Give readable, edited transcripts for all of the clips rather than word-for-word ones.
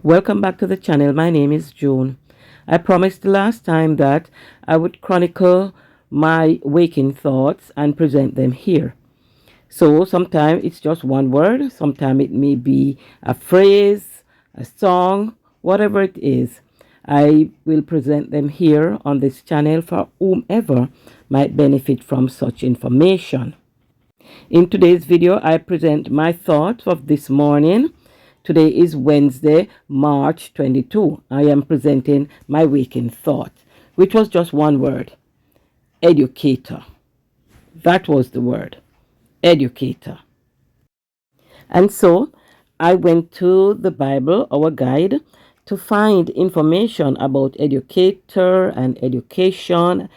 Welcome back to the channel. My name is June. I promised the last time that I would chronicle my waking thoughts and present them here. So sometimes it's just one word, sometimes it may be a phrase, a song, whatever it is. I will present them here on this channel for whomever might benefit from such information. In today's video, I present my thoughts of this morning. Today is Wednesday, March 22. I am presenting my waking thought, which was just one word: educator. That was the word, educator. And so I went to the Bible, our guide, to find information about educator and education,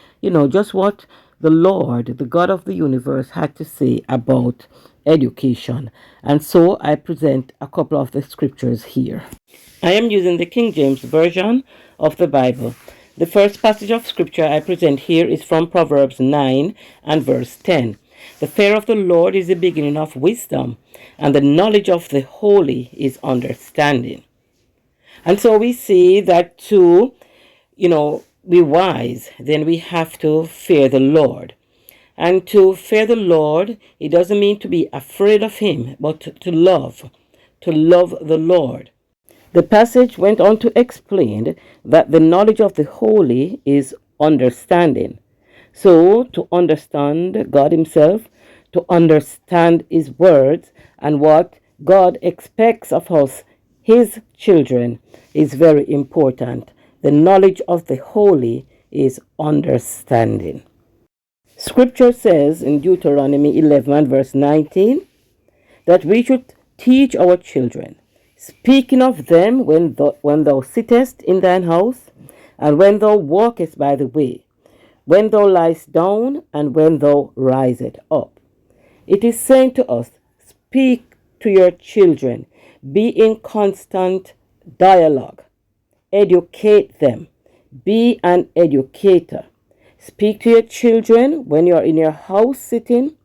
just what the Lord, the God of the universe, had to say about education. And so I present a couple of the scriptures here. I am using the King James Version of the Bible. The first passage of scripture I present here is from Proverbs 9 and verse 10. The fear of the Lord is the beginning of wisdom, and the knowledge of the holy is understanding. And so we see that to, be wise, then we have to fear the Lord. And to fear the Lord, it doesn't mean to be afraid of him, but to love the Lord. The passage went on to explain that the knowledge of the holy is understanding. So to understand God himself, to understand his words and what God expects of us, his children, is very important. The knowledge of the holy is understanding. Scripture says in Deuteronomy 11 verse 19 that we should teach our children, speaking of them when thou sittest in thine house, and when thou walkest by the way, when thou liest down, and when thou risest up. It is saying to us, speak to your children, be in constant dialogue, educate them, be an educator. Speak to your children when you're in your house sitting,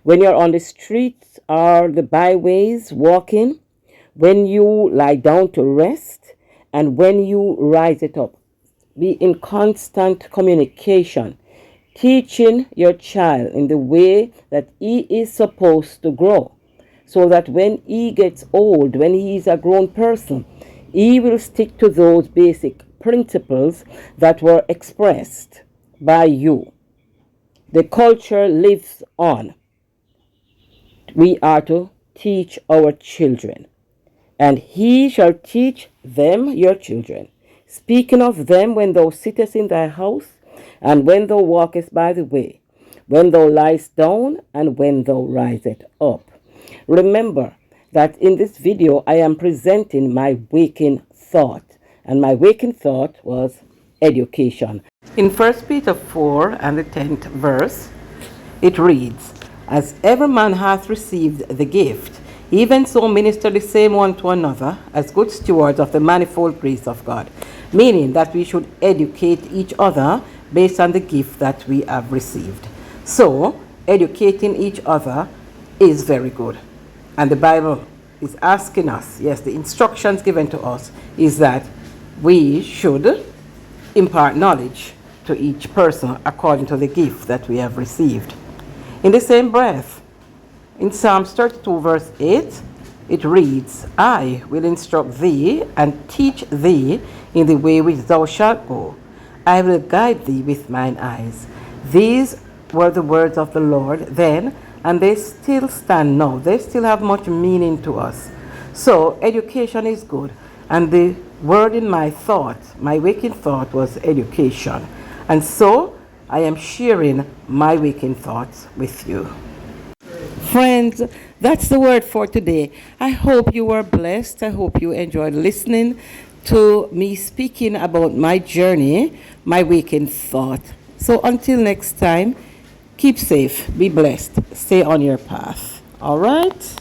when you're on the streets or the byways walking, when you lie down to rest, and when you rise it up. Be in constant communication, teaching your child in the way that he is supposed to grow, so that when he gets old, when he is a grown person, he will stick to those basic principles that were expressed by you. The culture lives on. We are to teach our children, and he shall teach them your children, speaking of them when thou sittest in thy house, and when thou walkest by the way, when thou liest down, and when thou risest up. Remember that in this video I am presenting my waking thought, and my waking thought was education. In 1 Peter 4 and the 10th verse, it reads, As every man hath received the gift, even so minister the same one to another, as good stewards of the manifold grace of God. Meaning that we should educate each other based on the gift that we have received. So, educating each other is very good. And the Bible is asking us, yes, the instructions given to us is that we should impart knowledge to each person according to the gift that we have received. In the same breath, in Psalms 32 verse 8, it reads, I will instruct thee and teach thee in the way which thou shalt go. I will guide thee with mine eyes. These were the words of the Lord then, and they still stand now. They still have much meaning to us. So education is good. And the word in my thought, my waking thought, was education. And so I am sharing my waking thoughts with you. Friends, that's the word for today. I hope you were blessed. I hope you enjoyed listening to me speaking about my journey, my waking thought. So until next time, keep safe, be blessed, stay on your path. All right?